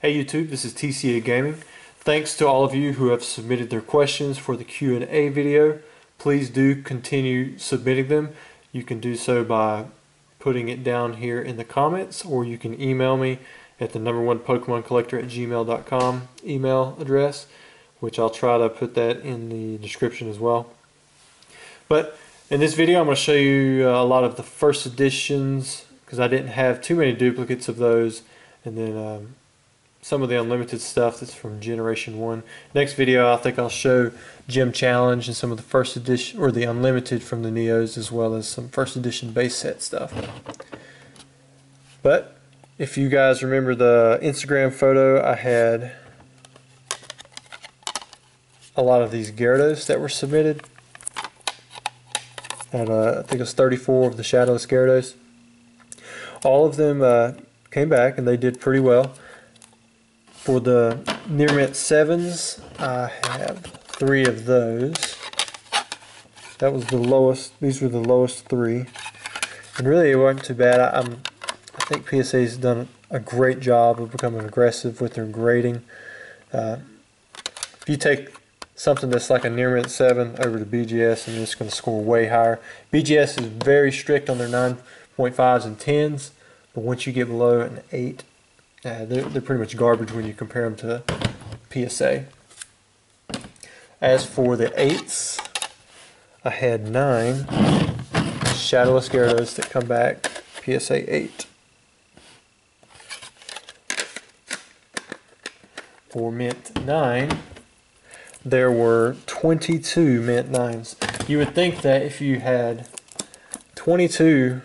Hey YouTube, this is TCA Gaming. Thanks to all of you who have submitted their questions for the Q&A video. Please do continue submitting them. You can do so by putting it down here in the comments, or you can email me at the #1pokemoncollector@gmail.com email address, which I'll try to put that in the description as well. But in this video I'm going to show you a lot of the first editions, because I didn't have too many duplicates of those, and then some of the unlimited stuff that's from Generation 1. Next video I think I'll show Gym Challenge and some of the first edition, or the unlimited from the Neos, as well as some first edition base set stuff. But if you guys remember the Instagram photo, I had a lot of these Gyarados that were submitted. And I think it was 34 of the Shadowless Gyarados. All of them came back and they did pretty well. For the Near Mint 7s, I have 3 of those. That was the lowest. These were the lowest 3. And really it wasn't too bad. I think PSA's done a great job of becoming aggressive with their grading. If you take something that's like a Near Mint 7 over to BGS, and it's going to score way higher. BGS is very strict on their 9.5s and 10s, but once you get below an 8, they're pretty much garbage when you compare them to PSA. As for the 8s, I had 9 Shadowless Gyarados that come back PSA 8. For Mint 9, there were 22 Mint 9s. You would think that if you had 22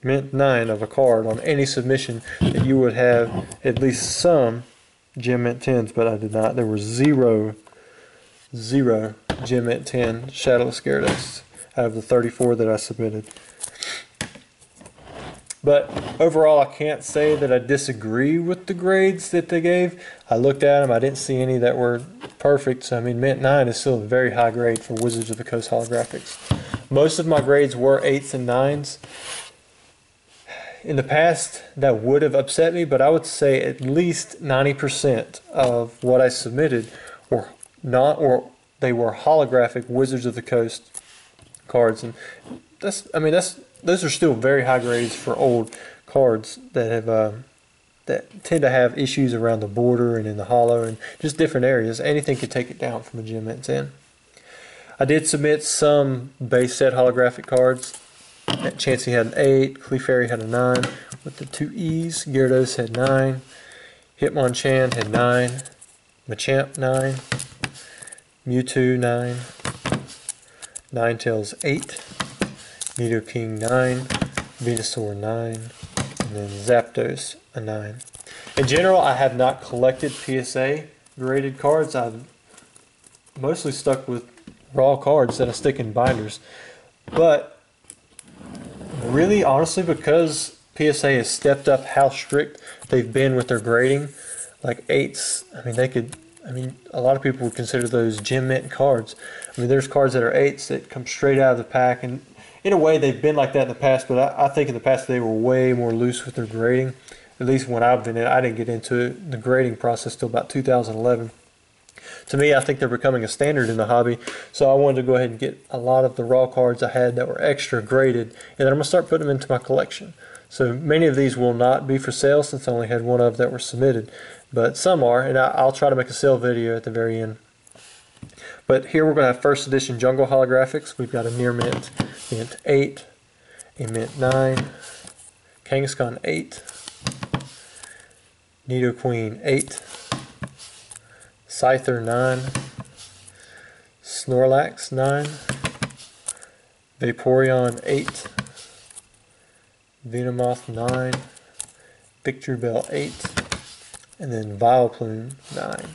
Mint 9 of a card on any submission, that you would have at least some Gem Mint 10s, but I did not. There were zero Gem Mint 10 Shadowless Gyarados out of the 34 that I submitted. But overall, I can't say that I disagree with the grades that they gave. I looked at them, I didn't see any that were perfect. So I mean, Mint 9 is still a very high grade for Wizards of the Coast holographics. Most of my grades were 8s and 9s. In the past, that would have upset me, but I would say at least 90% of what I submitted were not, or they were holographic Wizards of the Coast cards, and those are still very high grades for old cards that have that tend to have issues around the border and in the holo and just different areas. Anything could take it down from a Gem Mint 10. I did submit some base set holographic cards. Chansey had an 8, Clefairy had a 9 with the 2 E's, Gyarados had 9, Hitmonchan had 9, Machamp 9, Mewtwo 9, Ninetales 8, Nidoking 9, Venusaur 9, and then Zapdos a 9. In general, I have not collected PSA graded cards. I've mostly stuck with raw cards that I stick in binders. But really, honestly, because PSA has stepped up how strict they've been with their grading, like 8s, a lot of people would consider those Gem Mint cards. I mean, there's cards that are 8s that come straight out of the pack, and in a way they've been like that in the past, but I think in the past they were way more loose with their grading. At least when I've been in, I didn't get into the grading process till about 2011. To me, I think they're becoming a standard in the hobby, so I wanted to go ahead and get a lot of the raw cards I had that were extra graded, and then I'm going to start putting them into my collection. So many of these will not be for sale, since I only had 1 of that were submitted, but some are, and I'll try to make a sale video at the very end. But here we're going to have first edition Jungle holographics. We've got a Near Mint, Mint 8, a Mint 9, Kangaskhan 8, Nidoqueen 8, Scyther 9, Snorlax 9, Vaporeon 8, Venomoth 9, Victreebel 8, and then Vileplume 9.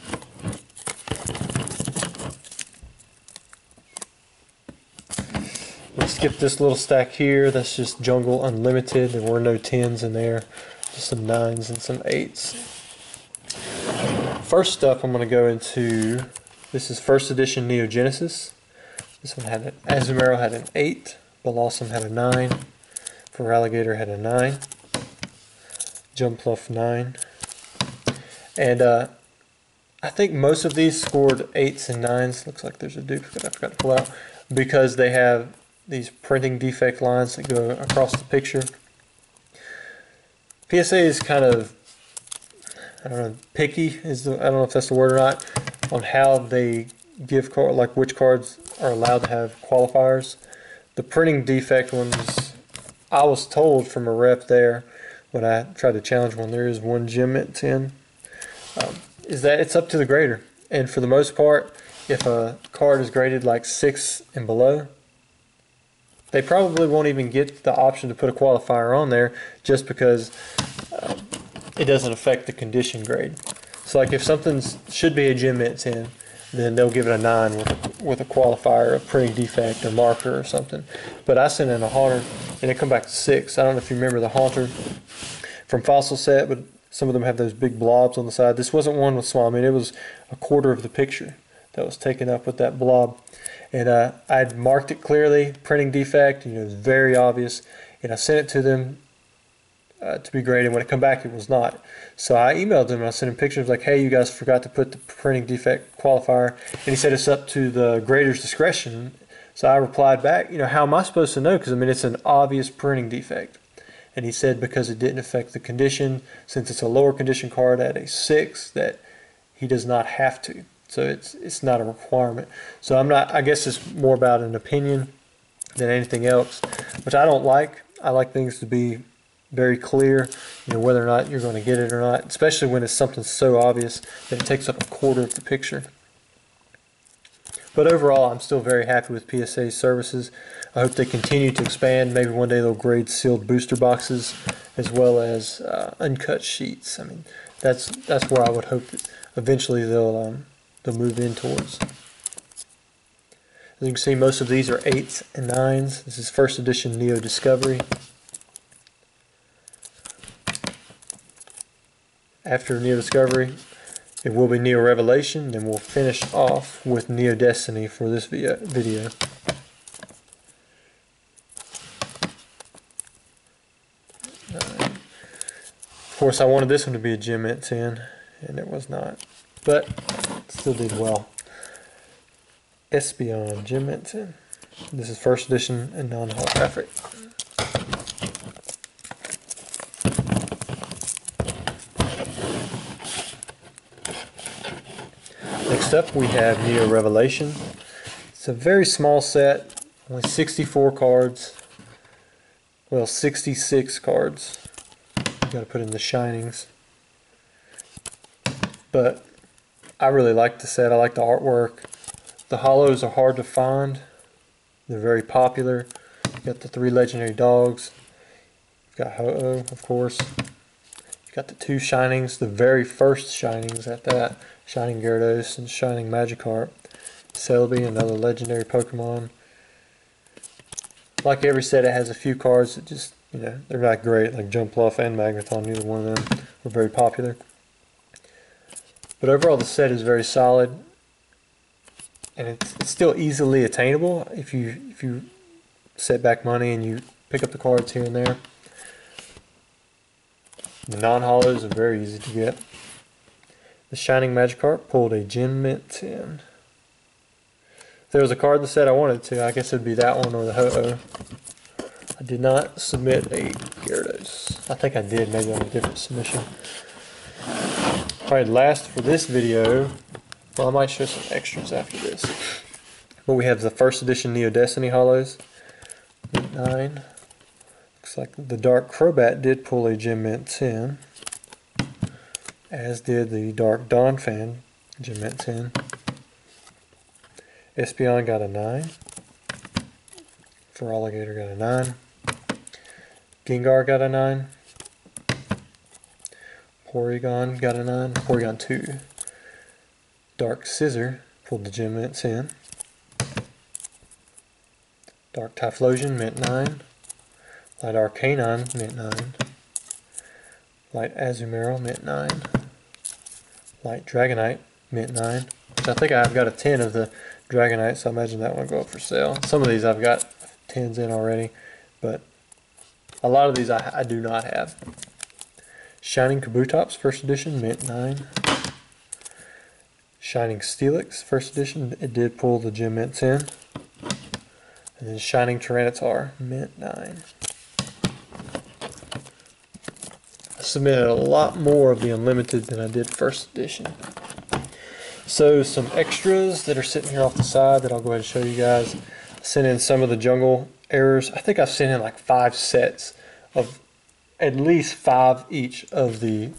We'll skip this little stack here. That's just Jungle Unlimited. There were no 10s in there, just some 9s and some 8s. First up, I'm going to go into, this is first edition Neo Genesis. This one had Azumarill had an 8, Blossom had a 9, Feraligatr had a 9, Jumpluff 9, And I think most of these scored 8s and 9s. Looks like there's a duplicate I forgot to pull out, because they have these printing defect lines that go across the picture. PSA is kind of, I don't know, picky I don't know if that's the word or not, on how they give like which cards are allowed to have qualifiers. The printing defect ones, I was told from a rep there when I tried to challenge one, there is one gem mint 10, is that it's up to the grader. And for the most part, if a card is graded like 6 and below, they probably won't even get the option to put a qualifier on there, just because it doesn't affect the condition grade. So like if something should be a gem mint 10, then they'll give it a 9 with a qualifier, a printing defect, or marker or something. But I sent in a haunter and it come back to 6. I don't know if you remember the haunter from Fossil Set, but some of them have those big blobs on the side. This wasn't one with small. I mean, it was a quarter of the picture that was taken up with that blob. And I'd marked it clearly, printing defect, it was very obvious. And I sent it to them to be graded. When it come back, it was not. So I emailed him and I sent him pictures like, hey, you guys forgot to put the printing defect qualifier. And he said it's up to the grader's discretion. So I replied back, how am I supposed to know? Because, I mean, it's an obvious printing defect. And he said because it didn't affect the condition, since it's a lower condition card at a 6, that he does not have to. So it's not a requirement. So I guess it's more about an opinion than anything else, which I don't like. I like things to be very clear, whether or not you're going to get it or not, especially when it's something so obvious that it takes up a quarter of the picture. But overall, I'm still very happy with PSA's services. I hope they continue to expand. Maybe one day they'll grade sealed booster boxes as well as uncut sheets. I mean, that's where I would hope that eventually they'll move in towards. As you can see, most of these are 8s and 9s. This is first edition Neo Discovery. After Neo Discovery, it will be Neo Revelation, then we'll finish off with Neo Destiny for this video. Of course, I wanted this one to be a gem mint 10, and it was not, but it still did well. Espeon gem mint 10. This is first edition and non-holographic. Next up we have Neo Revelation. It's a very small set, only 64 cards. Well, 66 cards. You gotta put in the shinings. But I really like the set. I like the artwork. The Holos are hard to find. They're very popular. You got the 3 legendary dogs. You've got Ho-Oh, of course. You got the 2 shinings, the very first shinings at that. Shining Gyarados and Shining Magikarp. Celebi, another legendary Pokemon. Like every set, it has a few cards that just, they're not great, like Jumpluff and Magneton. Neither one of them were very popular. But overall, the set is very solid, and it's still easily attainable if you set back money and you pick up the cards here and there. The non-holos are very easy to get. The Shining Magikarp pulled a gem mint 10. If there was a card in the set I wanted to, I guess it would be that one or the Ho-Oh. I did not submit a Gyarados. I think I did, maybe on a different submission. Alright, last for this video, well, I might show some extras after this. But we have the first edition Neo Destiny Hallows, mint 9. Looks like the Dark Crobat did pull a gem mint 10. As did the Dark Donphan gem mint 10. Espeon got a 9. Feraligatr got a 9. Gengar got a 9. Porygon got a 9. Porygon 2. Dark Scizor pulled the gem mint 10. Dark Typhlosion mint 9. Light Arcanine mint 9. Light Azumarill mint 9. Light Dragonite mint 9. Which I think I've got a 10 of the Dragonite, so I imagine that one will go up for sale. Some of these I've got 10s in already, but a lot of these I do not have. Shining Kabutops first edition mint 9. Shining Steelix, first edition. It did pull the Gem Mint 10. And then Shining Tyranitar, Mint 9. I submitted a lot more of the Unlimited than I did first edition. So some extras that are sitting here off the side that I'll go ahead and show you guys. I sent in some of the jungle errors. I think I've sent in like 5 sets of at least 5 each of the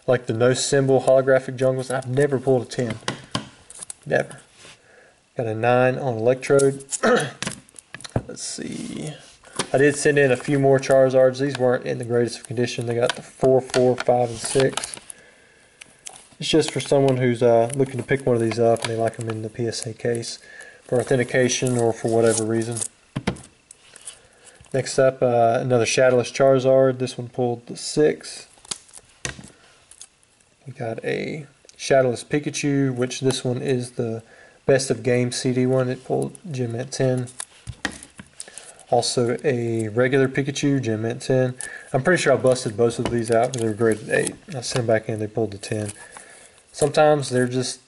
like the no symbol holographic jungles, and I've never pulled a 10. Never. Got a 9 on Electrode. Let's see. I did send in a few more Charizards. These weren't in the greatest of condition. They got the 4, 4, 5, and 6. It's just for someone who's looking to pick one of these up and they like them in the PSA case for authentication or for whatever reason. Next up, another Shadowless Charizard. This one pulled the 6. We got a Shadowless Pikachu, which this one is the Best of Game CD one. It pulled Gem Mint 10. Also a regular Pikachu, Gem Mint 10. I'm pretty sure I busted both of these out because they were graded 8. I sent them back in, they pulled the 10. Sometimes they're just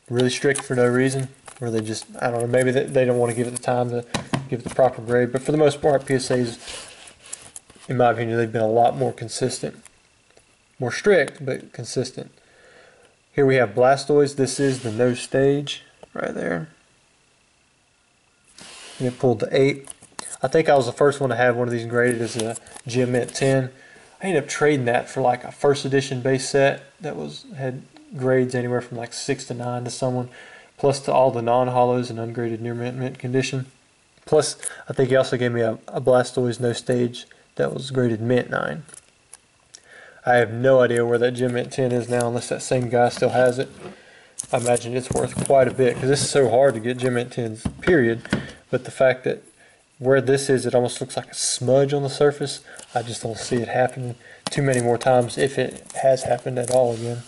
really strict for no reason, or they just, I don't know, maybe they don't want to give it the time to give it the proper grade. But for the most part, PSAs, in my opinion, they've been a lot more consistent. More strict, but consistent. Here we have Blastoise. This is the no stage right there. And it pulled the 8. I think I was the first one to have one of these graded as a Gem Mint 10. I ended up trading that for like a first edition base set that had grades anywhere from like 6 to 9 to someone, plus to all the non-holos and ungraded near mint condition. Plus, I think he also gave me a Blastoise no stage that was graded Mint 9. I have no idea where that Gem Mint 10 is now, unless that same guy still has it. I imagine it's worth quite a bit, because this is so hard to get Gem Mint 10s, period. But the fact that where this is, it almost looks like a smudge on the surface. I just don't see it happening too many more times, if it has happened at all again.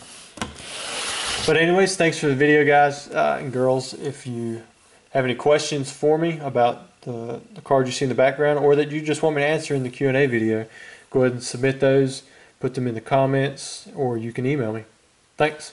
But anyways, thanks for the video, guys and girls. If you have any questions for me about the cards you see in the background, or that you just want me to answer in the Q&A video, go ahead and submit those, put them in the comments, or you can email me. Thanks.